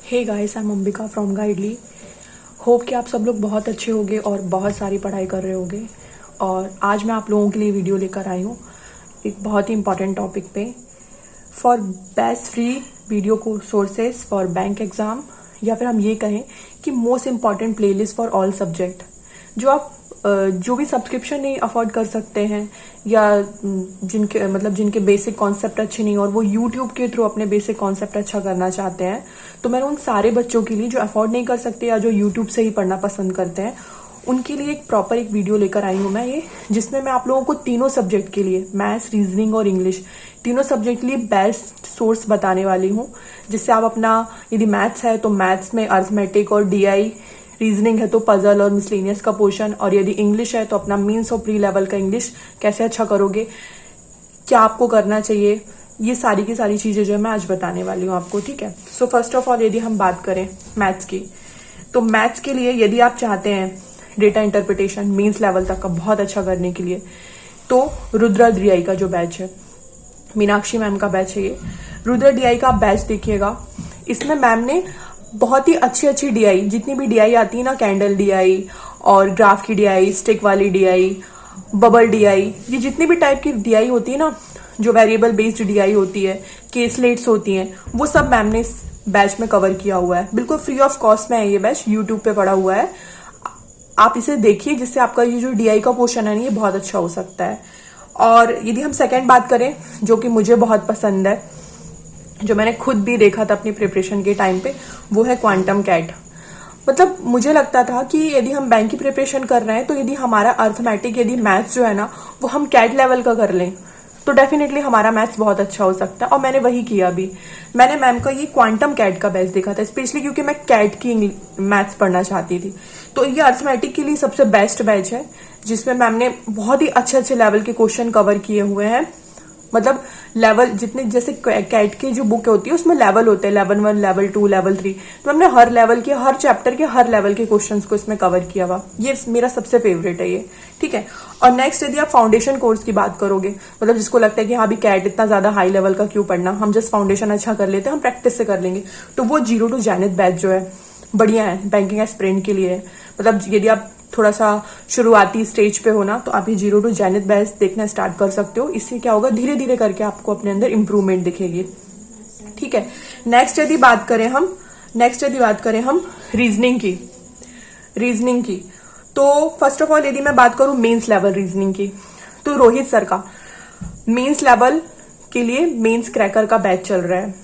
Hey guys, I am Ambika from Guidely. Hope कि आप सब लोग बहुत अच्छे होंगे और बहुत सारी पढ़ाई कर रहे होंगे। और आज मैं आप लोगों के लिए वीडियो लेकर आई हूँ एक बहुत ही इंपॉर्टेंट टॉपिक पे, फॉर बेस्ट फ्री वीडियो को सोर्सेस फॉर बैंक एग्जाम, या फिर हम ये कहें कि most important playlist for all subject. जो आप जो भी सब्सक्रिप्शन नहीं अफोर्ड कर सकते हैं, या जिनके बेसिक कॉन्सेप्ट अच्छे नहीं और वो यूट्यूब के थ्रू अपने बेसिक कॉन्सेप्ट अच्छा करना चाहते हैं, तो मैंने उन सारे बच्चों के लिए जो अफोर्ड नहीं कर सकते या जो यूट्यूब से ही पढ़ना पसंद करते हैं, उनके लिए एक प्रॉपर एक वीडियो लेकर आई हूँ मैं ये, जिसमें मैं आप लोगों को तीनों सब्जेक्ट के लिए, मैथ्स, रीजनिंग और इंग्लिश, तीनों सब्जेक्ट के लिए बेस्ट सोर्स बताने वाली हूँ। जिससे आप अपना, यदि मैथ्स है तो मैथ्स में अर्थमेटिक और डीआई, रीजनिंग है तो पजल और मिसलेनियस का पोर्शन, और यदि इंग्लिश है तो अपना मीन्स और प्री लेवल का इंग्लिश कैसे अच्छा करोगे, क्या आपको करना चाहिए, ये सारी की सारी चीजें जो है मैं आज बताने वाली हूँ आपको। ठीक है। सो फर्स्ट ऑफ ऑल यदि हम बात करें मैथ्स की, तो मैथ्स के लिए यदि आप चाहते हैं डेटा इंटरप्रिटेशन मीन्स लेवल तक का बहुत अच्छा करने के लिए, तो रुद्रा डीआई का जो बैच है, मीनाक्षी मैम का बैच है ये, रुद्रा डीआई का आप बैच देखिएगा। इसमें मैम ने बहुत ही अच्छी डीआई, जितनी भी डीआई आती है ना, कैंडल डीआई और ग्राफ की डीआई, स्टिक वाली डीआई, बबल डीआई, ये जितनी भी टाइप की डीआई होती है ना, जो वेरिएबल बेस्ड डीआई होती है, केसलेट्स होती हैं, वो सब मैम ने इस बैच में कवर किया हुआ है। बिल्कुल फ्री ऑफ कॉस्ट में है ये बैच, यूट्यूब पे पड़ा हुआ है। आप इसे देखिए, जिससे आपका ये जो डीआई का पोर्शन है ना, ये बहुत अच्छा हो सकता है। और यदि हम सेकेंड बात करें, जो कि मुझे बहुत पसंद है, जो मैंने खुद भी देखा था अपनी प्रिपरेशन के टाइम पे, वो है क्वांटम कैट। मतलब मुझे लगता था कि यदि हम बैंक की प्रिपरेशन कर रहे हैं, तो यदि हमारा अर्थमेटिक, यदि मैथ्स जो है ना, वो हम कैट लेवल का कर लें, तो डेफिनेटली हमारा मैथ्स बहुत अच्छा हो सकता है। और मैंने वही किया भी। मैंने मैम का ये क्वांटम कैट का बैच देखा था, स्पेशली क्योंकि मैं कैट की मैथ्स पढ़ना चाहती थी। तो ये अर्थमेटिक के लिए सबसे बेस्ट बैच है, जिसमें मैम ने बहुत ही अच्छे लेवल के क्वेश्चन कवर किए हुए हैं। मतलब लेवल जितने, जैसे कैट की जो बुक होती है उसमें लेवल होते हैं, लेवल 1, लेवल 2, लेवल 3, तो हमने हर लेवल के, हर चैप्टर के हर लेवल के क्वेश्चंस को इसमें कवर किया हुआ। ये मेरा सबसे फेवरेट है ये। ठीक है। और नेक्स्ट यदि आप फाउंडेशन कोर्स की बात करोगे, मतलब जिसको लगता है कि हाँ भी कैट इतना ज्यादा हाई लेवल का क्यों पढ़ना, हम जस्ट फाउंडेशन अच्छा कर लेते हैं, हम प्रैक्टिस से कर लेंगे, तो वो 0 to जेनिथ बैच जो है बढ़िया है, बैंकिंग एस्पिरेंट के लिए है। मतलब यदि आप थोड़ा सा शुरुआती स्टेज पे हो ना, तो आप ये 0 to जेनिथ बैच देखना स्टार्ट कर सकते हो। इससे क्या होगा, धीरे धीरे करके आपको अपने अंदर इंप्रूवमेंट दिखेगी। ठीक है। नेक्स्ट यदि बात करें हम रीजनिंग की, तो फर्स्ट ऑफ ऑल यदि मैं बात करूं मेंस लेवल रीजनिंग की, तो रोहित सर का मेंस लेवल के लिए मेंस क्रैकर का बैच चल रहा है।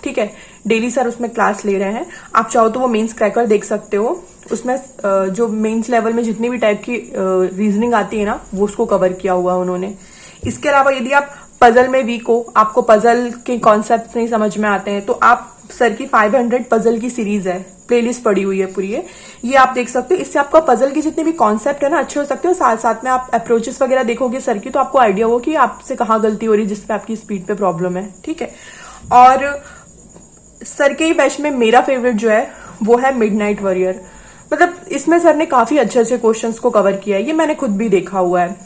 ठीक है। डेली सर उसमें क्लास ले रहे हैं। आप चाहो तो वो मेंस क्रैकर देख सकते हो। उसमें जो मेंस लेवल में जितनी भी टाइप की रीजनिंग आती है ना, वो उसको कवर किया हुआ उन्होंने। इसके अलावा यदि आप पजल में वीक हो, आपको पजल के कॉन्सेप्ट नहीं समझ में आते हैं, तो आप सर की 500 पजल की सीरीज है, प्लेलिस्ट पड़ी हुई है पूरी है, ये आप देख सकते हो। इससे आपका पजल की जितने भी कॉन्सेप्ट है ना, अच्छे हो सकते हो। साथ साथ में आप अप्रोचेस वगैरह देखोगे सर की, तो आपको आइडिया हो कि आपसे कहाँ गलती हो रही है, जिसपे आपकी स्पीड पे प्रॉब्लम है। ठीक है। और सर के ही बैच में मेरा फेवरेट जो है वो है मिडनाइट वॉरियर। मतलब इसमें सर ने काफी अच्छे क्वेश्चंस को कवर किया है, ये मैंने खुद भी देखा हुआ है।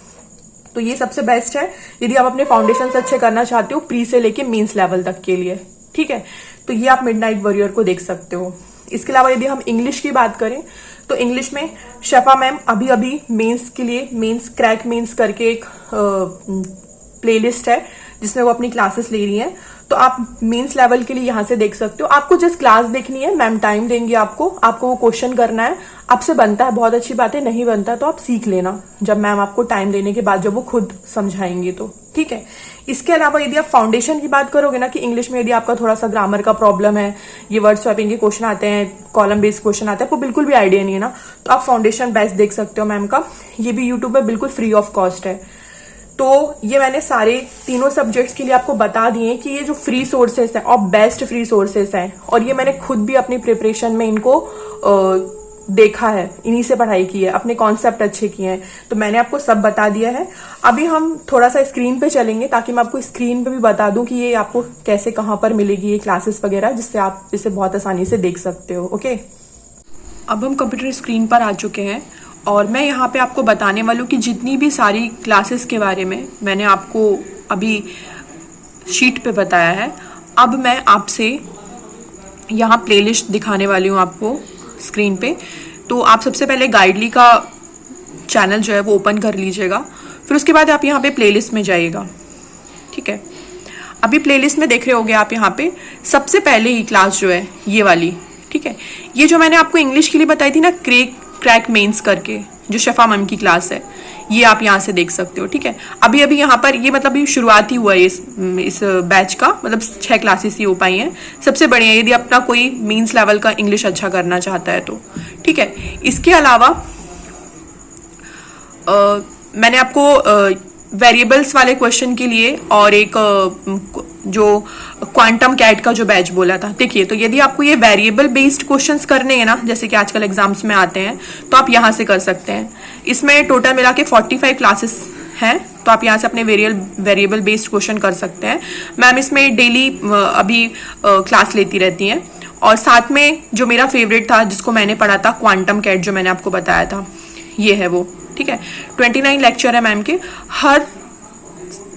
तो ये सबसे बेस्ट है यदि आप अपने फाउंडेशन अच्छे करना चाहते हो, प्री से लेके मीन्स लेवल तक के लिए। ठीक है। तो ये आप मिडनाइट वॉरियर को देख सकते हो। इसके अलावा यदि हम इंग्लिश की बात करें, तो इंग्लिश में शफा मैम अभी मेंस के लिए मेंस क्रैक मेंस करके एक प्लेलिस्ट है, जिसमें वो अपनी क्लासेस ले रही हैं। तो आप मेंस लेवल के लिए यहां से देख सकते हो। आपको जस्ट क्लास देखनी है, मैम टाइम देंगी आपको वो क्वेश्चन करना है। आपसे बनता है बहुत अच्छी बात है, नहीं बनता तो आप सीख लेना, जब मैम आपको टाइम देने के बाद जब वो खुद समझाएंगी तो। ठीक है। इसके अलावा यदि आप फाउंडेशन की बात करोगे ना, कि इंग्लिश में यदि आपका थोड़ा सा ग्रामर का प्रॉब्लम है, ये वर्ड स्वैपिंग के क्वेश्चन आते हैं, कॉलम बेस्ड क्वेश्चन आते हैं, आपको बिल्कुल भी आइडिया नहीं है ना, तो आप फाउंडेशन बेस्ट देख सकते हो मैम का। ये भी यूट्यूब पे बिल्कुल फ्री ऑफ कॉस्ट है। तो ये मैंने सारे तीनों सब्जेक्ट्स के लिए आपको बता दिए कि ये जो फ्री सोर्सेस हैं और बेस्ट फ्री सोर्सेस हैं, और ये मैंने खुद भी अपनी प्रिपरेशन में इनको देखा है, इन्हीं से पढ़ाई की है, अपने कॉन्सेप्ट अच्छे किए हैं, तो मैंने आपको सब बता दिया है। अभी हम थोड़ा सा स्क्रीन पे चलेंगे, ताकि मैं आपको स्क्रीन पे भी बता दूं कि ये आपको कैसे, कहाँ पर मिलेगी ये क्लासेस वगैरह, जिससे आप इसे बहुत आसानी से देख सकते हो। ओके। अब हम कंप्यूटर स्क्रीन पर आ चुके हैं, और मैं यहाँ पे आपको बताने वाली हूँ कि जितनी भी सारी क्लासेस के बारे में मैंने आपको अभी शीट पे बताया है, अब मैं आपसे यहाँ प्लेलिस्ट दिखाने वाली हूँ आपको स्क्रीन पे। तो आप सबसे पहले गाइडली का चैनल जो है वो ओपन कर लीजिएगा, फिर उसके बाद आप यहाँ पे प्लेलिस्ट में जाइएगा। ठीक है, अभी प्लेलिस्ट में देख रहे होगे आप यहाँ पे सबसे पहले ही क्लास जो है ये वाली। ठीक है, ये जो मैंने आपको इंग्लिश के लिए बताई थी ना, क्रैक मेंस करके, जो शफा मैम की क्लास है, ये आप यहाँ से देख सकते हो। ठीक है, अभी अभी यहाँ पर ये मतलब ये शुरुआत ही हुआ है इस बैच का, मतलब 6 क्लासेस ही हो पाई हैं। सबसे बढ़िया यदि अपना कोई मीन्स लेवल का इंग्लिश अच्छा करना चाहता है तो। ठीक है, इसके अलावा मैंने आपको वेरिएबल्स वाले क्वेश्चन के लिए और एक जो क्वांटम कैट का जो बैच बोला था, देखिए तो यदि आपको ये वेरिएबल बेस्ड क्वेश्चंस करने हैं ना, जैसे कि आजकल एग्जाम्स में आते हैं, तो आप यहाँ से कर सकते हैं। इसमें टोटल मिला के 45 क्लासेस हैं, तो आप यहाँ से अपने वेरिएबल बेस्ड क्वेश्चन कर सकते हैं। मैम इसमें डेली अभी क्लास लेती रहती हैं। और साथ में जो मेरा फेवरेट था जिसको मैंने पढ़ा था, क्वांटम कैट, जो मैंने आपको बताया था, ये है वो। ठीक है, 29 लेक्चर है मैम के, हर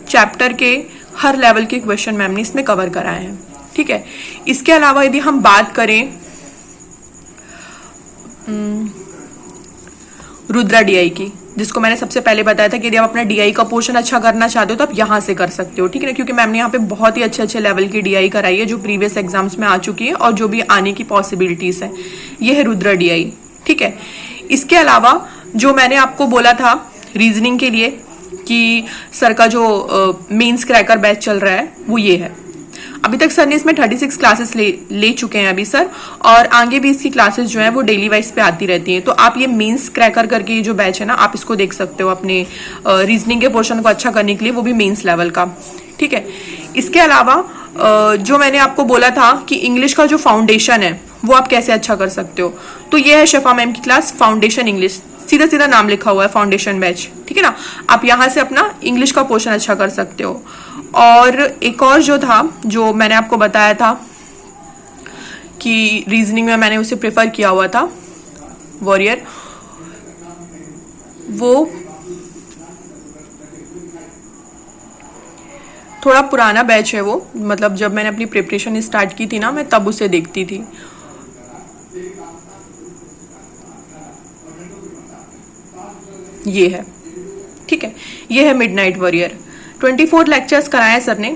चैप्टर के हर लेवल के क्वेश्चन मैम ने इसमें कवर कराए हैं। ठीक है, इसके अलावा यदि हम बात करें रुद्रा डीआई की, जिसको मैंने सबसे पहले बताया था कि यदि आप अपना डीआई का पोर्शन अच्छा करना चाहते हो तो आप यहाँ से कर सकते हो। ठीक है ना, क्योंकि मैम ने यहाँ पे बहुत ही अच्छे अच्छे लेवल की डीआई कराई है जो प्रीवियस एग्जाम्स में आ चुकी है और जो भी आने की पॉसिबिलिटीज है। ये है रुद्रा डीआई। ठीक है, इसके अलावा जो मैंने आपको बोला था रीजनिंग के लिए कि सर का जो मेंस क्रैकर बैच चल रहा है, वो ये है। अभी तक सर ने इसमें 36 क्लासेस ले चुके हैं अभी सर, और आगे भी इसकी क्लासेस जो है वो डेली वाइज पे आती रहती हैं। तो आप ये मेंस क्रैकर करके ये जो बैच है ना, आप इसको देख सकते हो अपने रीजनिंग के पोर्शन को अच्छा करने के लिए, वो भी मेंस लेवल का। ठीक है, इसके अलावा जो मैंने आपको बोला था कि इंग्लिश का जो फाउंडेशन है वो आप कैसे अच्छा कर सकते हो, तो ये है शफा मैम की क्लास फाउंडेशन इंग्लिश, सीधा सीधा नाम लिखा हुआ है फाउंडेशन बैच। ठीक है ना, आप यहाँ से अपना इंग्लिश का पोर्शन अच्छा कर सकते हो। और एक और जो था, जो मैंने आपको बताया था कि रीजनिंग में मैंने उसे प्रेफर किया हुआ था, वॉरियर, वो थोड़ा पुराना बैच है वो, मतलब जब मैंने अपनी प्रिपरेशन स्टार्ट की थी ना, मैं तब उसे देखती थी। ये है। ठीक है, ये है मिडनाइट वॉरियर। 24 लेक्चर्स कराए हैं सर ने,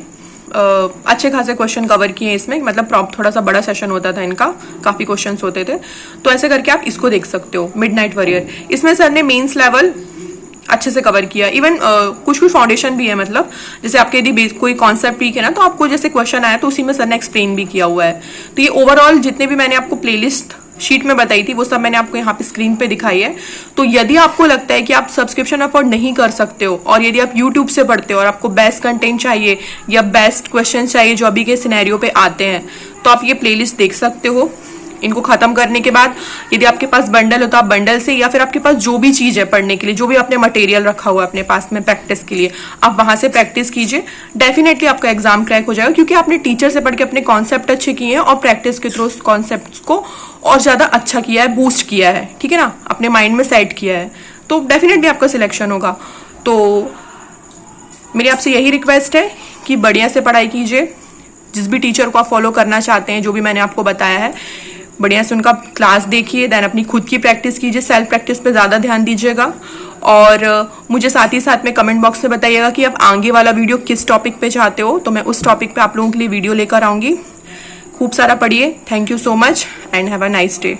अच्छे खासे क्वेश्चन कवर किए इसमें, मतलब थोड़ा सा बड़ा सेशन होता था इनका, काफी क्वेश्चंस होते थे, तो ऐसे करके आप इसको देख सकते हो मिडनाइट वॉरियर। इसमें सर ने मेंस लेवल अच्छे से कवर किया, इवन कुछ कुछ फाउंडेशन भी है, मतलब जैसे आपके यदि कोई कॉन्सेप्ट वीक है ना, तो आपको जैसे क्वेश्चन आया तो उसी में सर ने एक्सप्लेन भी किया हुआ है। तो ये ओवरऑल जितने भी मैंने आपको प्लेलिस्ट शीट में बताई थी वो सब मैंने आपको यहाँ पे स्क्रीन पे दिखाई है। तो यदि आपको लगता है कि आप सब्सक्रिप्शन अफोर्ड नहीं कर सकते हो, और यदि आप यूट्यूब से पढ़ते हो और आपको बेस्ट कंटेंट चाहिए या बेस्ट क्वेश्चन चाहिए जो अभी के सिनेरियो पे आते हैं, तो आप ये प्लेलिस्ट देख सकते हो। इनको खत्म करने के बाद यदि आपके पास बंडल हो तो आप बंडल से, या फिर आपके पास जो भी चीज है पढ़ने के लिए, जो भी आपने मटेरियल रखा हुआ है अपने पास में प्रैक्टिस के लिए, आप वहां से प्रैक्टिस कीजिए। डेफिनेटली आपका एग्जाम क्रैक हो जाएगा, क्योंकि आपने टीचर से पढ़ के अपने कॉन्सेप्ट अच्छे किए हैं और प्रैक्टिस के थ्रू कॉन्सेप्ट को और ज्यादा अच्छा किया है, बूस्ट किया है। ठीक है ना, अपने माइंड में सेट किया है, तो डेफिनेटली आपका सिलेक्शन होगा। तो मेरी आपसे यही रिक्वेस्ट है कि बढ़िया से पढ़ाई कीजिए। जिस भी टीचर को आप फॉलो करना चाहते हैं, जो भी मैंने आपको बताया है, बढ़िया से उनका क्लास देखिए, देन अपनी खुद की प्रैक्टिस कीजिए, सेल्फ प्रैक्टिस पे ज़्यादा ध्यान दीजिएगा। और मुझे साथ ही साथ में कमेंट बॉक्स में बताइएगा कि आप आगे वाला वीडियो किस टॉपिक पे चाहते हो, तो मैं उस टॉपिक पे आप लोगों के लिए वीडियो लेकर आऊँगी। खूब सारा पढ़िए। Thank you so much and have a nice day.